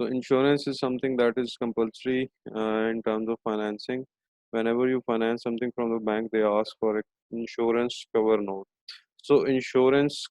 So insurance is something that is compulsory in terms of financing. Whenever you finance something from the bank, they ask for a insurance cover note. So insurance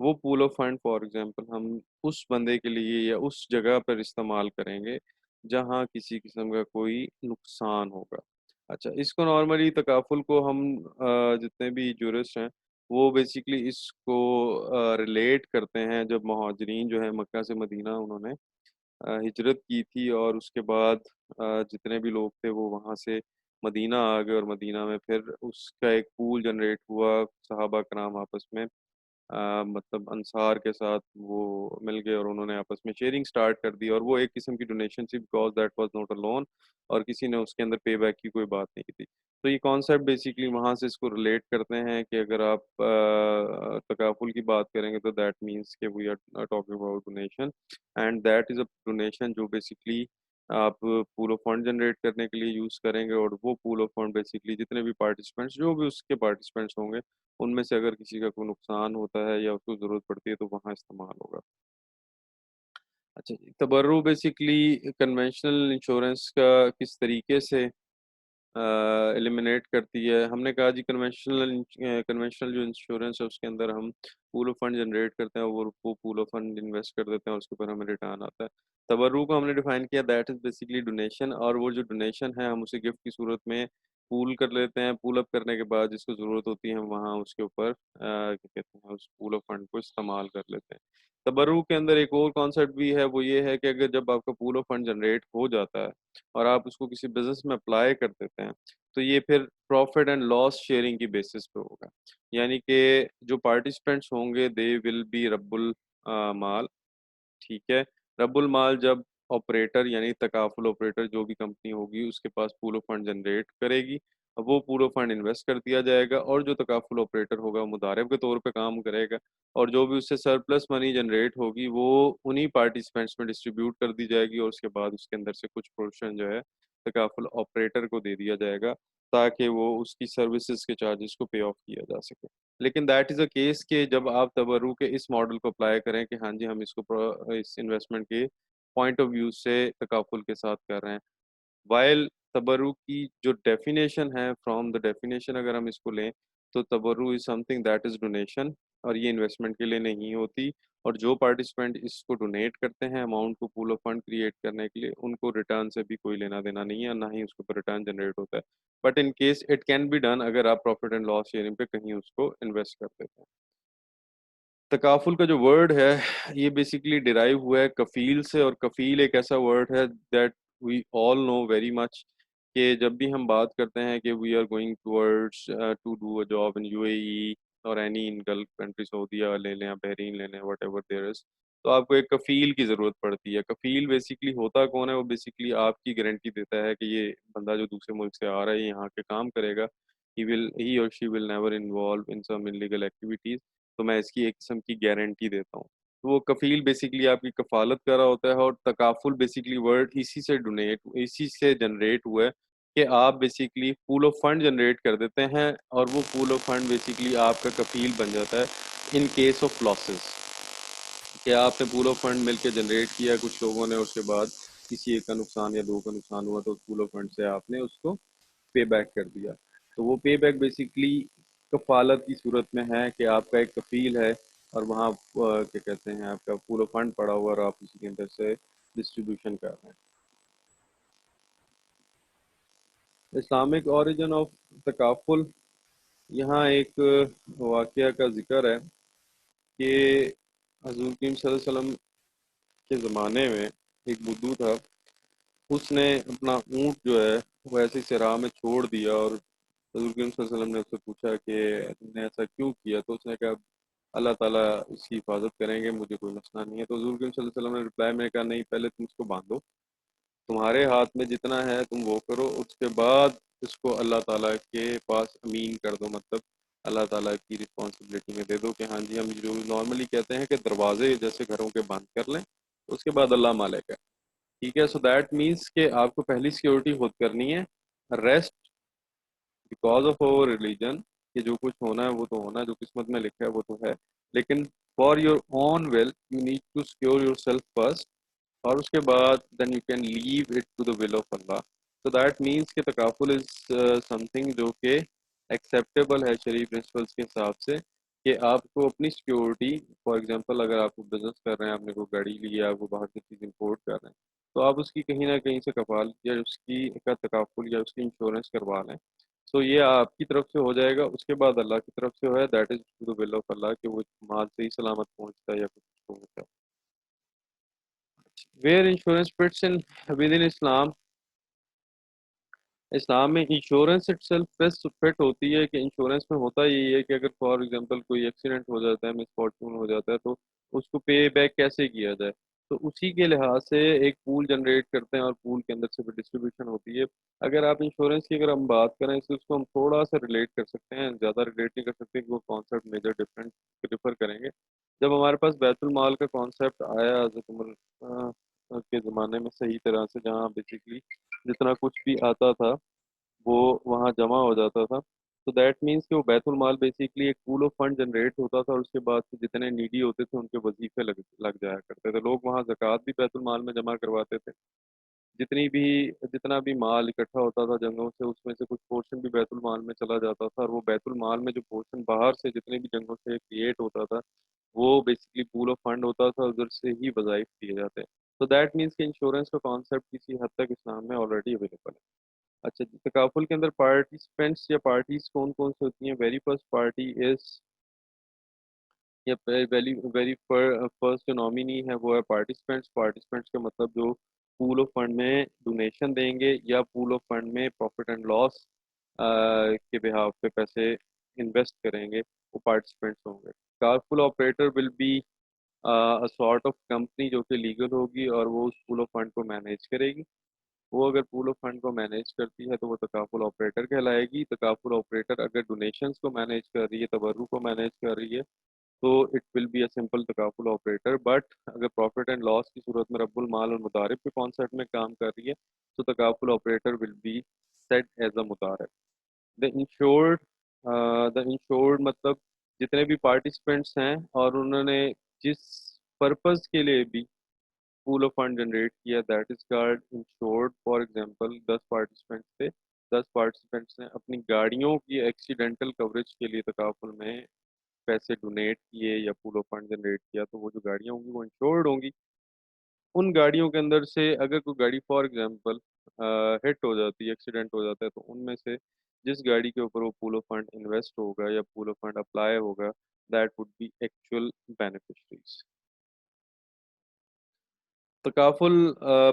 وہ pool of fund for example ہم اس بندے کے لیے یا اس جگہ پر استعمال کریں گے جہاں کسی قسم کا کوئی نقصان ہوگا. اچھا، اس کو نارملی تکافل کو ہم جتنے بھی جورسٹ ہیں وہ بیسیکلی اس کو ریلیٹ کرتے ہیں جب مہاجرین جو ہے مکہ سے مدینہ انہوں نے ہجرت کی تھی، اور اس کے بعد جتنے بھی لوگ تھے وہ وہاں سے مدینہ آ گئے، اور مدینہ میں پھر اس کا ایک پول جنریٹ ہوا، صحابہ کرام آپس میں مطلب انصار کے ساتھ وہ مل گئے اور انہوں نے آپس میں شیئرنگ سٹارٹ کر دی، اور وہ ایک قسم کی ڈونیشن تھی because that was not a loan, اور کسی نے اس کے اندر پے بیک کی کوئی بات نہیں کی تھی. تو یہ کانسیپٹ بیسیکلی وہاں سے اس کو ریلیٹ کرتے ہیں کہ اگر آپ تکافل کی بات کریں گے تو دیٹ مینس کہ we are talking about donation, and that is a donation جو بیسیکلی آپ پول آف فنڈ جنریٹ کرنے کے لیے یوز کریں گے، اور وہ پول آف فنڈ بیسیکلی جتنے بھی پارٹیسپینٹس جو بھی اس کے پارٹیسپینٹس ہوں گے ان میں سے اگر کسی کا کوئی نقصان ہوتا ہے یا اس کو ضرورت پڑتی ہے تو وہاں استعمال ہوگا. اچھا جی، تبرع بیسیکلی کنونشنل انشورنس کا کس طریقے سے ایلیمنیٹ کرتی ہے. ہم نے کہا جی کنونشنل جو انشورنس ہے اس کے اندر ہم پول آف فنڈ جنریٹ کرتے ہیں، اور وہ پول آف فنڈ انویسٹ کر دیتے ہیں اور اس کے اوپر ہمیں ریٹرن آتا ہے. تبرع کو ہم نے ڈیفائن کیا دیٹ از بیسیکلی ڈونیشن، اور وہ جو ڈونیشن ہے ہم اسے گفٹ کی صورت میں پول کر لیتے ہیں. پول اپ کرنے کے بعد جس کو ضرورت ہوتی ہے ہم وہاں اس کے اوپر کیا کہتے ہیں اس پول آف فنڈ کو استعمال کر لیتے ہیں. تبرع کے اندر ایک اور کانسیپٹ بھی ہے، وہ یہ ہے کہ اگر جب آپ کا پول آف فنڈ جنریٹ ہو جاتا ہے اور آپ اس کو کسی بزنس میں اپلائی کر دیتے ہیں تو یہ پھر پروفٹ اینڈ لاس شیئرنگ کی بیسس پہ ہوگا. یعنی کہ جو پارٹیسپینٹس ہوں گے دے ول بی رب المال. ٹھیک ہے، رب المال جب آپریٹر یعنی تکافل آپریٹر جو بھی کمپنی ہوگی اس کے پاس پول آف فنڈ جنریٹ کرے گی، اب وہ پول آف فنڈ انویسٹ کر دیا جائے گا، اور جو تکافل آپریٹر ہوگا مضارب کے طور پہ کام کرے گا، اور جو بھی اس سے سرپلس منی جنریٹ ہوگی وہ انہی پارٹیسپینٹس میں ڈسٹریبیوٹ کر دی جائے گی، اور اس کے بعد اس کے اندر سے کچھ پورشن جو ہے تکافل آپریٹر کو دے دیا جائے گا تاکہ وہ اس کی سروسز کے چارجز کو پے آف کیا جا سکے. لیکن دیٹ از اے کیس کہ جب آپ تبرع کے اس ماڈل کو اپلائی کریں کہ ہاں جی ہم اس کو اس انویسٹمنٹ کے پوائنٹ آف ویو سے تکافل کے ساتھ کر رہے ہیں، وائل تبرع کی جو ڈیفینیشن ہے فرام دا ڈیفینیشن اگر ہم اس کو لیں تو تبرع is something that is donation, اور یہ انویسٹمنٹ کے لیے نہیں ہوتی، اور جو پارٹیسپینٹ اس کو ڈونیٹ کرتے ہیں اماؤنٹ کو پول آف فنڈ کریٹ کرنے کے لیے ان کو ریٹرن سے بھی کوئی لینا دینا نہیں ہے، نہ ہی اس کے اوپر ریٹرن جنریٹ ہوتا ہے. But in case it can be done اگر آپ پروفٹ اینڈ لاس شیئرنگ پہ کہیں اس کو انویسٹ کر دیتے ہیں. تکافل کا جو ورڈ ہے یہ بیسیکلی ڈیرائیو ہوا ہے کفیل سے، اور کفیل ایک ایسا ورڈ ہے that we all know very much کہ جب بھی ہم بات کرتے ہیں کہ we are going towards to do a job in U A E اور اینی ان گلف کنٹری، سعودیہ لے لیں، بحرین لے لیں، واٹ ایور دیر از، تو آپ کو ایک کفیل کی ضرورت پڑتی ہے. کفیل بیسیکلی ہوتا کون ہے؟ وہ بیسیکلی آپ کی گارنٹی دیتا ہے کہ یہ بندہ جو دوسرے ملک سے آ رہا ہے یہاں کے کام کرے گا، he or she will never involve in some illegal activities، تو میں اس کی ایک قسم کی گارنٹی دیتا ہوں. تو وہ کفیل بیسیکلی آپ کی کفالت کر رہا ہوتا ہے، اور تکافل بیسیکلی ورڈ اسی سے جنریٹ ہوا ہے کہ آپ basically pool of fund generate کر دیتے ہیں، اور وہ پول آف فنڈ بیسیکلی آپ کا کفیل بن جاتا ہے ان کیس آف لاسز. کہ آپ نے پول آف فنڈ مل کے جنریٹ کیا کچھ لوگوں نے، اس کے بعد کسی ایک کا نقصان یا دو کا نقصان ہوا تو پول آف فنڈ سے آپ نے اس کو پے بیک کر دیا. تو وہ پے بیک بیسیکلی کفالت کی صورت میں ہے کہ آپ کا ایک کفیل ہے اور وہاں کیا کہتے ہیں آپ کا پورا فنڈ پڑا ہوا اور آپ اسی کے اندر سے ڈسٹریبیوشن کر رہے ہیں. اسلامک اوریجن آف تکافل، یہاں ایک واقعہ کا ذکر ہے کہ حضور کریم صلی اللہ علیہ وسلم کے زمانے میں ایک بدو تھا، اس نے اپنا اونٹ جو ہے وہ ایسے صحرا میں چھوڑ دیا، اور حضور کریم صلی اللہ علیہ وسلم نے اس سے پوچھا کہ تم نے ایسا کیوں کیا؟ تو اس نے کہا اللہ تعالیٰ اس کی حفاظت کریں گے، مجھے کوئی مسئلہ نہیں ہے. تو حضور کریم صلی اللہ علیہ وسلم نے رپلائی میں کہا نہیں، پہلے تم اس کو باندھو، تمہارے ہاتھ میں جتنا ہے تم وہ کرو، اس کے بعد اس کو اللہ تعالیٰ کے پاس امین کر دو، مطلب اللہ تعالیٰ کی رسپانسبلٹی میں دے دو کہ ہاں جی ہم جو نارملی کہتے ہیں کہ دروازے جیسے گھروں کے بند کر لیں، اس کے بعد اللہ مالک ہے. ٹھیک ہے، سو دیٹ مینس کہ آپ کو پہلی سیکورٹی خود کرنی ہے، rest because of over religion کہ جو کچھ ہونا ہے وہ تو ہونا ہے، جو قسمت میں لکھا ہے وہ تو ہے، لیکن for your own will you need to secure yourself first, اور اس کے بعد then you can leave it to the will of Allah. تو دیٹ مینس کہ تکافل از سم تھنگ جو کہ ایکسیپٹیبل ہے شرعی پرنسپلس کے حساب سے، کہ آپ کو اپنی سیکیورٹی، فار ایگزامپل اگر آپ کو بزنس کر رہے ہیں، آپ نے کوئی گاڑی لی ہے، آپ کو باہر سے چیز امپورٹ کر رہے ہیں، تو آپ اس کی کہیں نہ کہیں سے کفالت یا اس کی کا تکافل یا اس کی انشورنس کروا لیں. سو یہ آپ کی طرف سے ہو جائے گا. اس کے بعد اللہ کی طرف سے ہے، that is to the will of Allah, کہ وہ مال صحیح سلامت پہنچتا ہے یا کچھ پہنچتا ہے. Where insurance fits in with in Islam. اسلام میں انشورنس اٹ سیلف فٹ ہوتی ہے کہ انشورنس میں ہوتا یہی ہے کہ اگر فار ایگزامپل کوئی ایکسیڈنٹ ہو جاتا ہے، مس فارچون ہو جاتا ہے، تو اس کو پے بیک کیسے کیا جائے. تو اسی کے لحاظ سے ایک پول جنریٹ کرتے ہیں اور پول کے اندر سے پھر ڈسٹریبیوشن ہوتی ہے. اگر آپ انشورنس کی اگر ہم بات کریں تو اس کو ہم تھوڑا سا ریلیٹ کر سکتے ہیں، زیادہ ریلیٹ نہیں کر سکتے کہ وہ کانسیپٹ میجر ڈفرینٹ پریفر کریں گے. جب ہمارے پاس بیت المال کا کانسیپٹ آیا حضرت عمر کے زمانے میں صحیح طرح سے، جہاں بیسیکلی جتنا کچھ بھی آتا تھا وہ وہاں جمع ہو جاتا تھا، تو دیٹ مینس کہ وہ بیت المال بیسیکلی ایک پول آف فنڈ جنریٹ ہوتا تھا، اور اس کے بعد سے جتنے نیڈی ہوتے تھے ان کے وظیفے لگ جایا کرتے تھے. لوگ وہاں زکوٰۃ بھی بیت المال میں جمع کرواتے تھے. جتنا بھی مال اکٹھا ہوتا تھا جنگوں سے، اس میں سے کچھ پورشن بھی بیت المال میں چلا جاتا تھا، اور وہ بیت المال میں جو پورشن باہر سے جتنے بھی جنگوں سے کریٹ ہوتا تھا وہ بیسیکلی پول آف فنڈ ہوتا تھا، ادھر سے ہی وظائف دیے جاتے ہیں. تو دیٹ مینس کہ انشورنس کا کانسیپٹ کسی حد تک اسلام میں آلریڈی اویلیبل ہے. اچھا جی، تکافل کے اندر پارٹیسپینٹس یا پارٹیز کون کون سے ہوتی ہیں؟ ویری فرسٹ پارٹی از، یا ویری ویری فرسٹ جو نامینی ہے وہ ہے پارٹیسپینٹس. پارٹیسپینٹس کا مطلب جو پول آف فنڈ میں ڈونیشن دیں گے یا پول آف فنڈ میں پروفٹ اینڈ لاس کے بہاف پہ پیسے انویسٹ کریں گے، وہ پارٹیسپینٹس ہوں گے. کارفل operator will be sort of company جو کہ لیگل ہوگی اور وہ اس پول آف فنڈ کو مینیج کرے گی. وہ اگر پول آف فنڈ کو مینیج کرتی ہے تو وہ تکافل آپریٹر کہلائے گی. تکافل آپریٹر اگر ڈونیشنس کو مینیج کر رہی ہے، تبرع کو مینیج کر رہی ہے، تو it will be a simple تکافل آپریٹر. بٹ اگر پروفٹ اینڈ لاس کی صورت میں رب المال اور مضارب کے کانسیپٹ میں کام کر رہی ہے تو تکافل operator will be set as a مضارب. دا انشورڈ، دا انشورڈ مطلب جتنے بھی پارٹیسپینٹس ہیں اور انہوں نے جس پرپز کے لیے بھی پول آف فنڈ جنریٹ کیا، that is card insured. For example 10 participants تھے، 10 پارٹیسپینٹس نے اپنی گاڑیوں کی ایکسیڈنٹل کوریج کے لیے تکافل میں پیسے ڈونیٹ کیے یا پول آف فنڈ جنریٹ کیا، تو وہ جو گاڑیاں ہوں گی وہ انشورڈ ہوں گی. ان گاڑیوں کے اندر سے اگر کوئی گاڑی فار ایگزامپل ہٹ ہو جاتی ہے، ایکسیڈنٹ ہو جاتا ہے، تو ان میں سے جس گاڑی کے اوپر وہ پول آف فنڈ انویسٹ ہوگا یا پول آف فنڈ اپلائی ہوگا، that would be actual beneficiaries. تکافل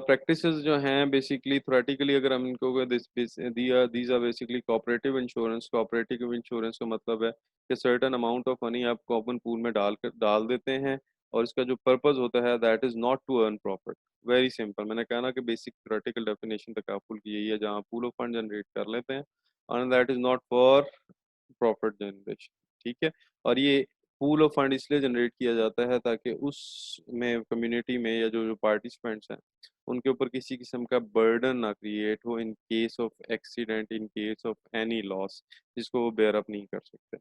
پریکٹسز جو ہیں بیسیکلی تھوریٹیکلی اگر ہم ان کو these are basically cooperative insurance. Cooperative insurance کا مطلب ہے کہ سرٹن اماؤنٹ آف منی آپ کامن پول میں ڈال دیتے ہیں، اور اس کا جو پرپز ہوتا ہے that is not to earn profit. Very simple, میں نے کہا نا کہ بیسک تھیوریٹیکل ڈیفینیشن تکافل کی یہی ہے، جہاں پول آف فنڈ جنریٹ کر لیتے ہیں and that is not for profit generation. ٹھیک ہے، اور یہ پول آف فنڈ اس لیے جنریٹ کیا جاتا ہے تاکہ اس میں کمیونٹی میں یا جو پارٹیسپینٹس ہیں ان کے اوپر کسی قسم کا برڈن نہ کریٹ ہو in case of accident, in case of any loss, جس کو وہ بیئر اپ نہیں کر سکتے.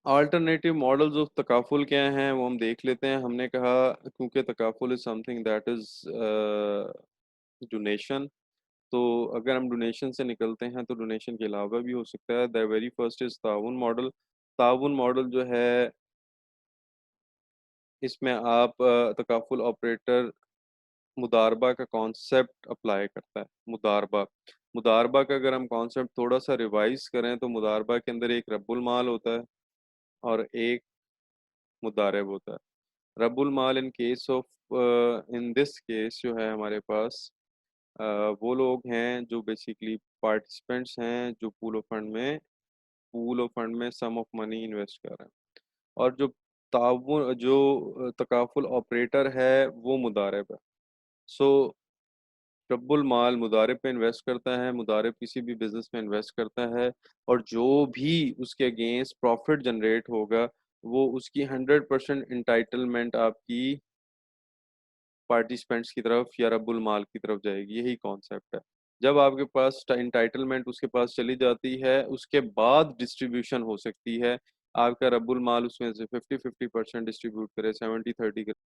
آلٹرنیٹیو ماڈلز آف تکافل کیا ہیں وہ ہم دیکھ لیتے ہیں. ہم نے کہا کیونکہ تکافل is something that is donation, تو اگر ہم ڈونیشن سے نکلتے ہیں تو ڈونیشن کے علاوہ بھی ہو سکتا ہے. دا ویری فرسٹ از تعاون ماڈل. تعاون ماڈل جو ہے اس میں آپ تکافل آپریٹر مداربہ کا کانسیپٹ اپلائی کرتا ہے. مداربہ کا اگر ہم کانسیپٹ تھوڑا سا ریوائز کریں تو مداربہ کے اندر ایک رب المال ہوتا ہے اور ایک مدارب ہوتا ہے. رب المال ان case of in this case جو ہے ہمارے پاس وہ لوگ ہیں جو بیسیکلی پارٹیسپینٹس ہیں جو پول آف فنڈ میں سم آف منی انویسٹ کر رہے ہیں، اور جو تکافل آپریٹر ہے وہ مدارب ہے. سو رب المال مدارب پہ انویسٹ کرتا ہے، مدارب کسی بھی بزنس میں انویسٹ کرتا ہے، اور جو بھی اس کے اگینسٹ پروفٹ جنریٹ ہوگا وہ اس کی 100% انٹائٹلمنٹ آپ کی پارٹیسپینٹس کی طرف یا رب المال کی طرف جائے گی. یہی کانسیپٹ ہے. جب آپ کے پاس انٹائٹلمنٹ اس کے پاس چلی جاتی ہے اس کے بعد ڈسٹریبیوشن ہو سکتی ہے. آپ کا رب المال اس میں سے 50-50% ڈسٹریبیوٹ کرے، 70-30 کرے.